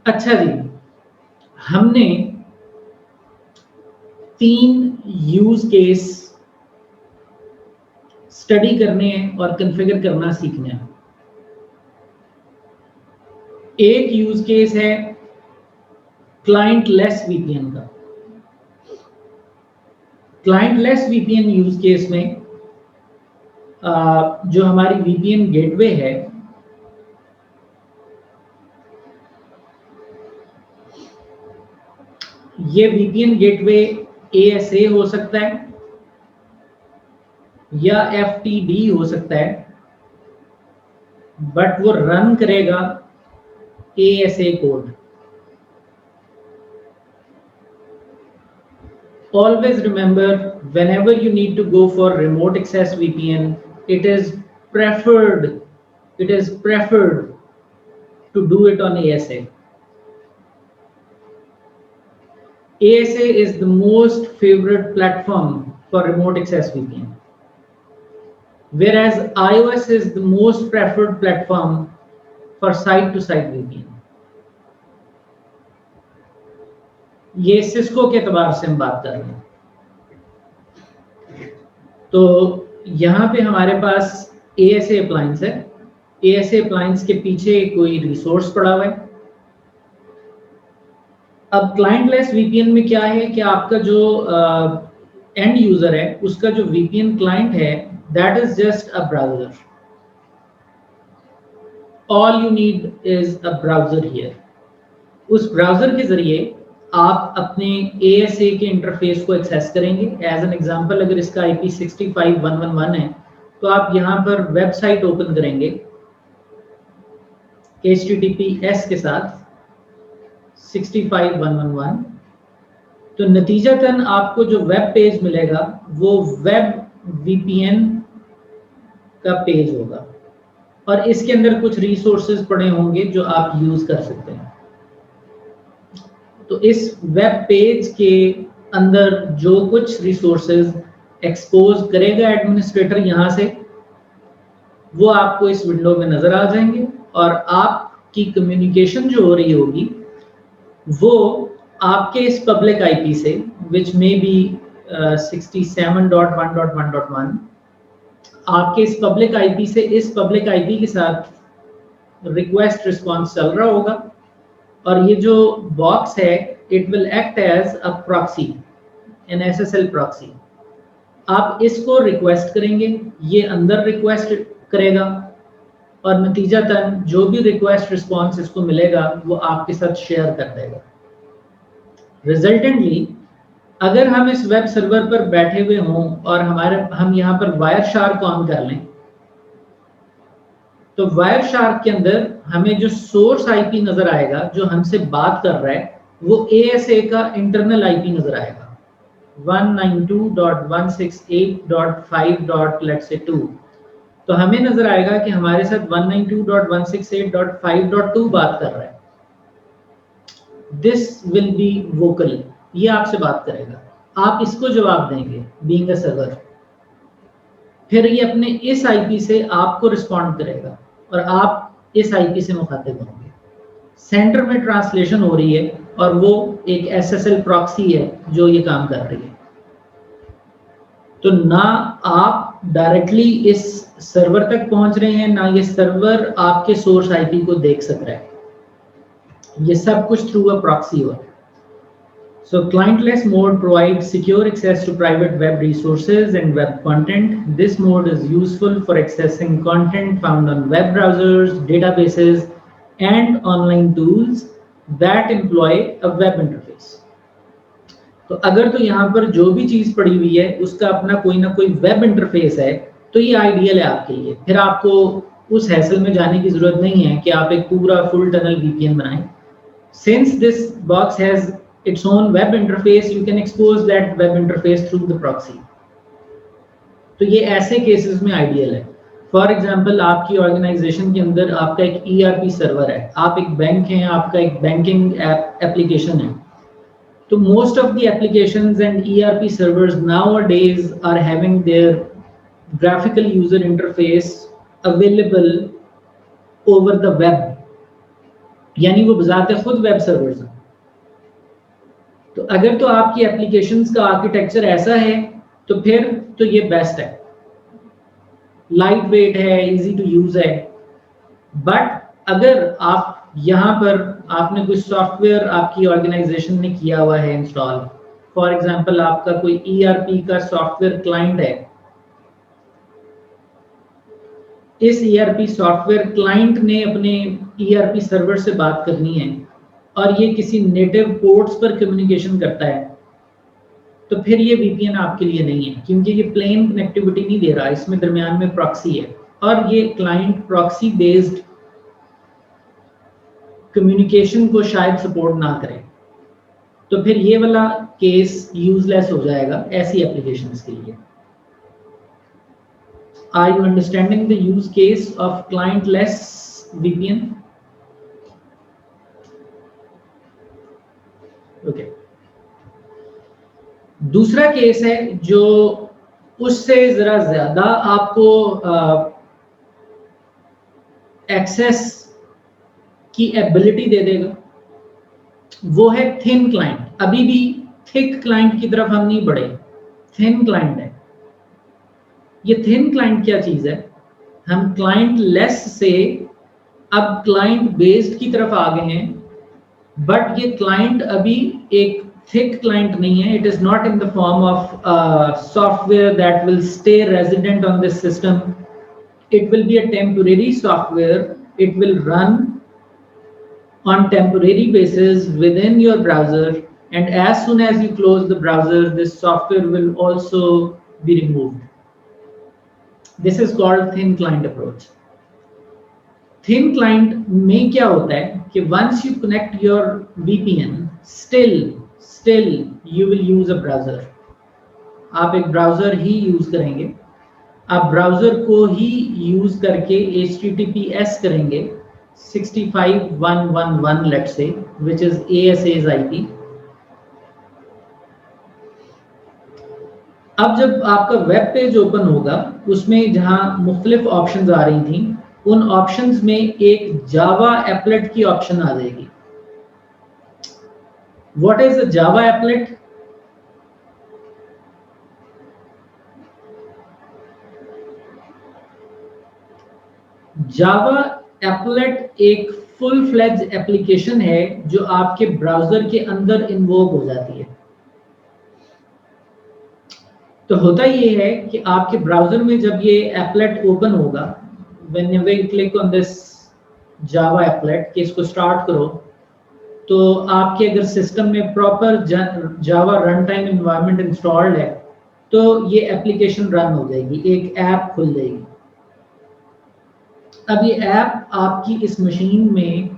अच्छा जी, हमने 3 use case study करने हैं और कॉन्फ़िगर करना सीखना है। एक यूज केस है क्लाइंट लेस वीपीएन का। Client less VPN use case में जो हमारी वीपीएन गेटवे है, ये वीपीएन गेटवे एएसए हो सकता है या एफटीडी हो सकता है, बट वो रन करेगा ASA code. Always remember, whenever you need to go for remote access VPN, it is preferred to do it on ASA. ASA is the most favorite platform for remote access VPN, whereas iOS is the most preferred platform for site-to-site VPN. ये Cisco के एतबार से हम बात कर रहे हैं। तो यहाँ पे हमारे पास ASA अप्लायंस है। ASA अप्लायंस के पीछे कोई रिसोर्स पड़ा हुआ है। अब क्लाइंट लेस VPN में क्या है कि आपका जो एंड यूजर है, उसका जो VPN क्लाइंट है, that is just a browser. All you need is a browser here. उस ब्राउजर के जरिए आप अपने ASA के इंटरफेस को एक्सेस करेंगे। एज एन एग्जांपल, अगर इसका IP 65.111 है, तो आप यहाँ पर वेबसाइट ओपन करेंगे HTTPS के साथ 65.111, तो नतीजतन आपको जो वेब पेज मिलेगा वो वेब VPN का पेज होगा और इसके अंदर कुछ रिसोर्सेज पड़े होंगे जो आप यूज कर सकते हैं। तो इस वेब पेज के अंदर जो कुछ रिसोर्सेज एक्सपोज करेगा एडमिनिस्ट्रेटर यहाँ से, वो आपको इस विंडो में नजर आ जाएंगे और आपकी कम्युनिकेशन जो हो रही होगी वो आपके इस पब्लिक IP से, विच में बी 67.1.1.1, आपके इस पब्लिक IP से इस पब्लिक IP के साथ रिक्वेस्ट रिस्पॉन्स चल रहा होगा और ये जो बॉक्स है, it will act as a proxy, an SSL proxy. आप इसको रिक्वेस्ट करेंगे, ये अंदर रिक्वेस्ट करेगा और नतीजतन जो भी रिक्वेस्ट रिस्पॉन्स इसको मिलेगा वो आपके साथ शेयर कर देगा। रिजल्टेंटली, अगर हम इस वेब सर्वर पर बैठे हुए हों और हम यहाँ पर वायर शार्क ऑन कर लें, तो वायर शार्क के अंदर हमें जो सोर्स IP नजर आएगा जो हमसे बात कर रहा है, वो ASA का इंटरनल IP नजर आएगा 192.168.5.2। तो हमें नजर आएगा कि हमारे साथ 192.168.5.2 बात कर रहा है। दिस विल बी वोकल, ये आपसे बात करेगा, आप इसको जवाब देंगे बीइंग अ सर्वर। फिर ये अपने इस IP से आपको रिस्पॉन्ड करेगा और आप इस IP से मुखातिब होंगे। सेंटर में ट्रांसलेशन हो रही है और वो एक SSL प्रॉक्सी है जो ये काम कर रही है। तो ना आप डायरेक्टली इस सर्वर तक पहुंच रहे हैं, ना ये सर्वर आपके सोर्स IP को देख सक रहा है, ये सब कुछ थ्रू अ प्रॉक्सी हो रहा है। So clientless mode provides secure access to private web resources and web content. This mode is useful for accessing content found on web browsers, databases, and online tools that employ a web interface. तो अगर तो यहाँ पर जो भी चीज पड़ी हुई है उसका अपना कोई ना कोई वेब इंटरफेस है, तो ये आइडियल है आपके लिए। फिर आपको उस हैसल में जाने की जरूरत नहीं है कि आप एक पूरा फुल टनल VPN बनाएं। Since this box has its own web interface, you can expose that web interface through the proxy. तो ये ऐसे केसेस में आइडियल है। फॉर एग्जांपल, आपकी ऑर्गेनाइजेशन के अंदर आपका एक ERP सर्वर है, आप एक बैंक हैं, आपका एक बैंकिंग एप्लीकेशन है। तो most of the applications and ERP servers nowadays are having their graphical user interface available over the web. यानी वो बजाते खुद वेब सर्वर्स हैं। तो अगर तो आपकी एप्लीकेशंस का आर्किटेक्चर ऐसा है तो फिर तो ये बेस्ट है, लाइट वेट है, इजी टू यूज है। बट अगर आप यहाँ पर आपने कुछ सॉफ्टवेयर आपकी ऑर्गेनाइजेशन ने किया हुआ है इंस्टॉल, फॉर एग्जांपल आपका कोई ईआरपी का सॉफ्टवेयर क्लाइंट है, इस ईआरपी सॉफ्टवेयर क्लाइंट ने अपने ईआरपी सर्वर से बात करनी है और ये किसी नेटिव पोर्ट्स पर कम्युनिकेशन करता है, तो फिर ये वीपीएन आपके लिए नहीं है, क्योंकि ये प्लेन कनेक्टिविटी नहीं दे रहा, इसमें दरमियान में प्रॉक्सी है और ये क्लाइंट प्रॉक्सी बेस्ड कम्युनिकेशन को शायद सपोर्ट ना करे। तो फिर ये वाला केस यूजलेस हो जाएगा ऐसी एप्लीकेशंस के लिए। Are you understanding the use case of client-less VPN? Okay. दूसरा केस है जो उससे जरा ज्यादा आपको एक्सेस की एबिलिटी दे देगा, वो है थिन क्लाइंट। अभी भी थिक क्लाइंट की तरफ हम नहीं बढ़े, थिन क्लाइंट है। ये थिन क्लाइंट क्या चीज है? हम क्लाइंट लेस से अब क्लाइंट बेस्ड की तरफ आ गए हैं, बट ये क्लाइंट अभी एक थिक क्लाइंट नहीं है। It is not in the form of software that will stay resident on this system. It will be a temporary software, it will run on temporary basis within your browser, and as soon as you close the browser, this software will also be removed. This is called thin client approach. Thin client में क्या होता है कि once you connect your VPN, still you will use a browser. आप एक browser ही use करेंगे, आप browser को ही यूज करके HTTPS करेंगे 65111 let's say, which is ASA's IP. अब जब आपका वेब पेज ओपन होगा, उसमें जहां मुख्तलिफ ऑप्शंस आ रही थी, उन ऑप्शंस में एक जावा एप्लेट की ऑप्शन आ जाएगी। What is a Java applet? Java applet एक फुल फ्लेज एप्लीकेशन है जो आपके ब्राउजर के अंदर इन्वोक हो जाती है। तो होता ये है कि आपके ब्राउजर में जब ये एप्लेट ओपन होगा, whenever you click on this Java applet कि इसको स्टार्ट करो, तो आपके अगर सिस्टम में प्रॉपर जावा रन टाइम एनवायरनमेंट इंस्टॉल्ड है, तो ये एप्लीकेशन रन हो जाएगी, एक ऐप खुल जाएगी। अब ये ऐप आपकी इस मशीन में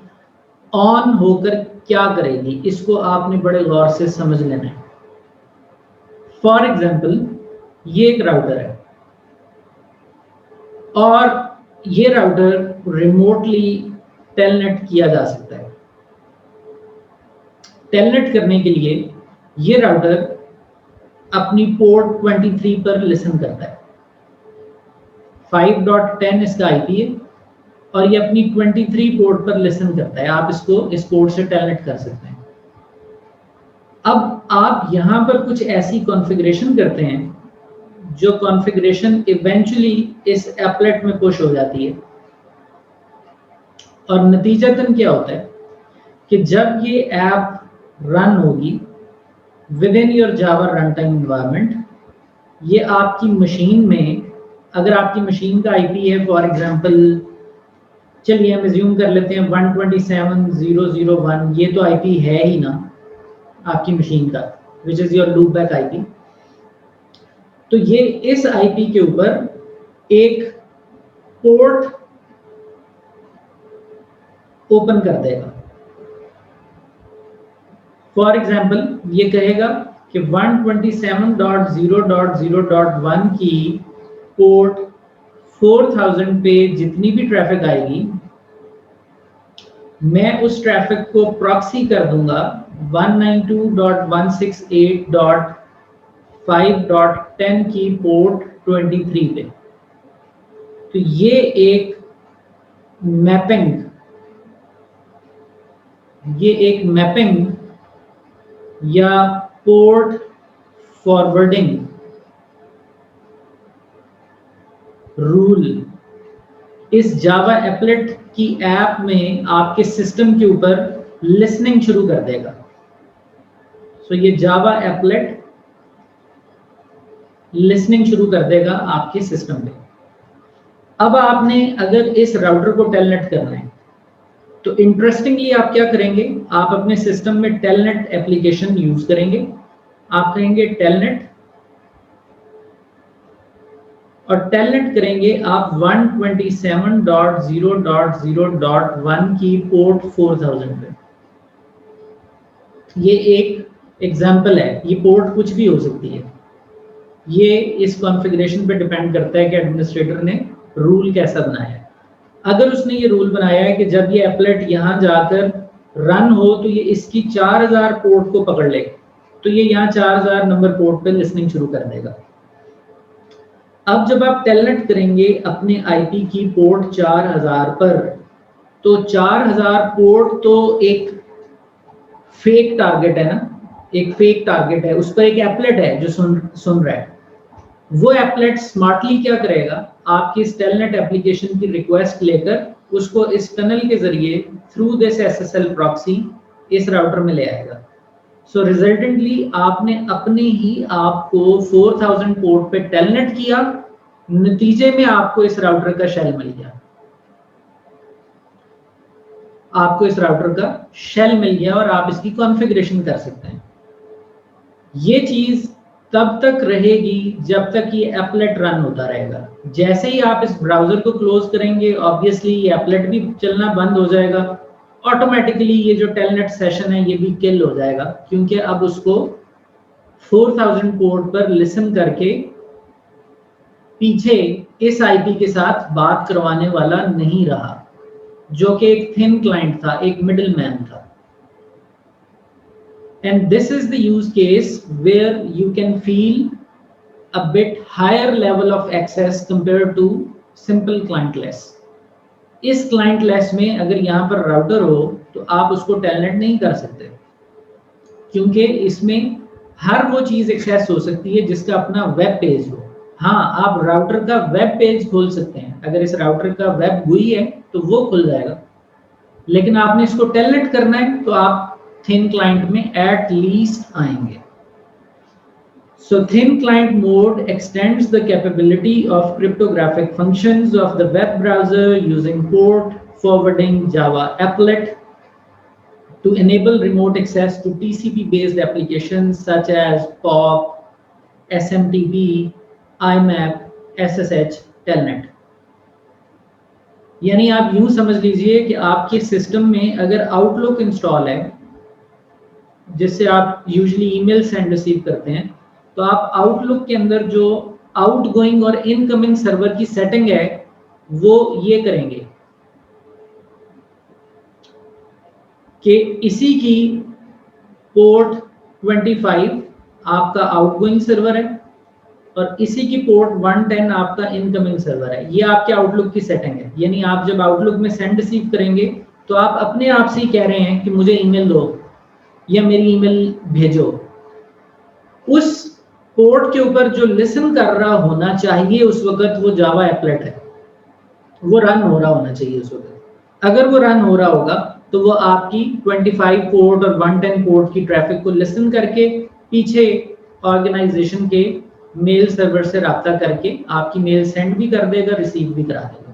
ऑन होकर क्या करेगी, इसको आपने बड़े गौर से समझ लेना है। फॉर एग्जाम्पल, ये एक राउटर है और ये राउटर रिमोटली टेलनेट किया जा सकता है। टेलनेट करने के लिए ये राउटर अपनी पोर्ट 23 पर लिसन करता है। 5.10 इसका आईपी है और ये अपनी 23 पोर्ट पर लिसन करता है। आप इसको इस पोर्ट से टेलनेट कर सकते हैं। अब आप यहाँ पर कुछ ऐसी कॉन्फ़िगरेशन करते हैं जो कॉन्फ़िगरेशन इवेंचुअली इस एप्लेट में पुश हो जाती है, और नतीजतन क्या होता है कि जब ये ऐप रन होगी with in your Java run time environment, ये आपकी मशीन में, अगर आपकी मशीन का आईपी है फॉर एग्जांपल, चलिए हम अज्यूम कर लेते हैं 127.0.0.1, ये तो आईपी है ही ना आपकी मशीन का, which is your loop back IP. तो ये इस आईपी के ऊपर एक पोर्ट ओपन कर देगा। फॉर एग्जाम्पल ये कहेगा कि 127.0.0.1 की पोर्ट 4000 पे जितनी भी ट्रैफिक आएगी, मैं उस ट्रैफिक को प्रॉक्सी कर दूंगा 192.168.5.10 की पोर्ट 23 पे। तो ये एक मैपिंग ये एक मैपिंग या पोर्ट फॉरवर्डिंग रूल इस जावा एप्लेट की ऐप में आपके सिस्टम के ऊपर लिसनिंग शुरू कर देगा। सो ये जावा एप्लेट लिसनिंग शुरू कर देगा आपके सिस्टम पे। अब आपने अगर इस राउटर को टेलनेट करना है तो इंटरेस्टिंगली आप क्या करेंगे, आप अपने सिस्टम में टेलनेट एप्लीकेशन यूज करेंगे। आप कहेंगे टेलनेट और टेलनेट करेंगे आप 127.0.0.1 की पोर्ट 4000 पे। ये एक एग्जांपल है, ये पोर्ट कुछ भी हो सकती है। ये इस कॉन्फ़िगरेशन पे डिपेंड करता है कि एडमिनिस्ट्रेटर ने रूल कैसा बनाया है। अगर उसने ये रूल बनाया है कि जब ये एप्लेट यहाँ जाकर रन हो तो ये इसकी 4000 पोर्ट को पकड़ ले, तो ये यहाँ 4000 नंबर पोर्ट पे लिसनिंग शुरू कर देगा। अब जब आप टेलनेट करेंगे अपने आईपी की पोर्ट 4000 पर, तो 4000 पोर्ट तो एक फेक टारगेट है ना, एक फेक टारगेट है, उस पर एक एप्लेट है जो सुन रहा है। वो एप्लेट स्मार्टली क्या करेगा, आपकी इस टेलनेट एप्लीकेशन की रिक्वेस्ट लेकर उसको इस टनल के जरिए थ्रू दिस एसएसएल प्रॉक्सी इस राउटर में ले आएगा। सो रिजल्टेंटली आपने अपने ही आपको 4000 पोर्ट पे टेलनेट किया, नतीजे में आपको इस राउटर का शेल मिल गया। आपको इस राउटर का शेल मिल गया और आप इसकी कॉन्फ़िगरेशन कर सकते हैं। ये चीज तब तक रहेगी जब तक ये एप्लेट रन होता रहेगा। जैसे ही आप इस ब्राउजर को क्लोज करेंगे, ऑब्वियसली ये एप्लेट भी चलना बंद हो जाएगा। ऑटोमेटिकली ये जो टेलनेट सेशन है ये भी किल हो जाएगा, क्योंकि अब उसको 4000 पोर्ट पर लिसन करके पीछे इस आईपी के साथ बात करवाने वाला नहीं रहा, जो कि एक थिन क्लाइंट था, एक मिडिल मैन था। And this is the use case where you can feel a bit higher level of access compared to simple clientless. इस clientless में अगर यहाँ पर राउटर हो तो आप उसको टेलनेट नहीं कर सकते, क्योंकि इसमें हर वो चीज एक्सेस हो सकती है जिसका अपना वेब पेज हो। हाँ, आप राउटर का वेब पेज खोल सकते हैं, अगर इस राउटर का वेब GUI है तो वो खुल जाएगा, लेकिन आपने इसको टेलनेट करना है तो आप थिन क्लाइंट में एट लीस्ट आएंगे। So thin client mode extends the capability of cryptographic functions of the web browser using port forwarding Java applet to enable remote access to TCP based applications such as POP, SMTP, IMAP, SSH, Telnet। यानी आप यूं समझ लीजिए कि आपके system में अगर outlook install है, जिससे आप यूजुअली ईमेल सेंड रिसीव करते हैं, तो आप आउटलुक के अंदर जो आउटगोइंग और इनकमिंग सर्वर की सेटिंग है वो ये करेंगे कि इसी की पोर्ट 25 आपका आउटगोइंग सर्वर है और इसी की पोर्ट 110 आपका इनकमिंग सर्वर है। ये आपके आउटलुक की सेटिंग है। यानी आप जब आउटलुक में सेंड रिसीव करेंगे तो आप अपने आप से ही कह रहे हैं कि मुझे ईमेल दो या मेरी ईमेल भेजो। उस पोर्ट के ऊपर जो लिसन कर रहा होना चाहिए उस वक्त वो जावा एप्लेट है, वो रन हो रहा होना चाहिए उस वक्त। अगर वो रन हो रहा होगा तो वो आपकी 25 पोर्ट और 110 पोर्ट की ट्रैफिक को लिसन करके पीछे ऑर्गेनाइजेशन के मेल सर्वर से राब्ता करके आपकी मेल सेंड भी कर देगा, रिसीव भी करा देगा।